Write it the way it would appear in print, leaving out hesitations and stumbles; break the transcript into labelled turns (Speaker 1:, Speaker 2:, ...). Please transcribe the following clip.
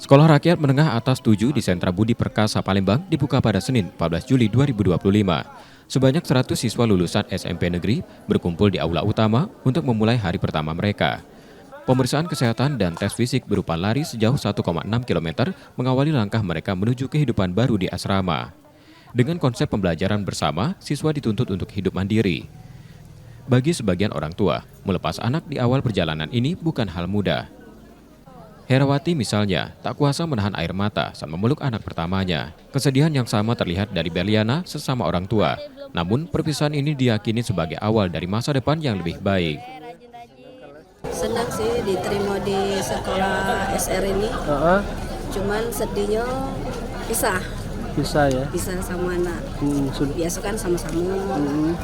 Speaker 1: Sekolah Rakyat Menengah Atas 7 di Sentra Budi Perkasa, Palembang dibuka pada Senin 14 Juli 2025. Sebanyak 100 siswa lulusan SMP negeri berkumpul di aula utama untuk memulai hari pertama mereka. Pemeriksaan kesehatan dan tes fisik berupa lari sejauh 1,6 km mengawali langkah mereka menuju kehidupan baru di asrama. Dengan konsep pembelajaran bersama, siswa dituntut untuk hidup mandiri. Bagi sebagian orang tua, melepas anak di awal perjalanan ini bukan hal mudah. Herawati misalnya, tak kuasa menahan air mata saat memeluk anak pertamanya. Kesedihan yang sama terlihat dari Berliana, sesama orang tua. Namun, perpisahan ini diyakini sebagai awal dari masa depan yang lebih baik.
Speaker 2: Senang sih diterima di sekolah SR ini. Cuman sedihnya pisah.
Speaker 3: Bisa ya.
Speaker 2: Pisah sama anak. Biasa kan sama-sama.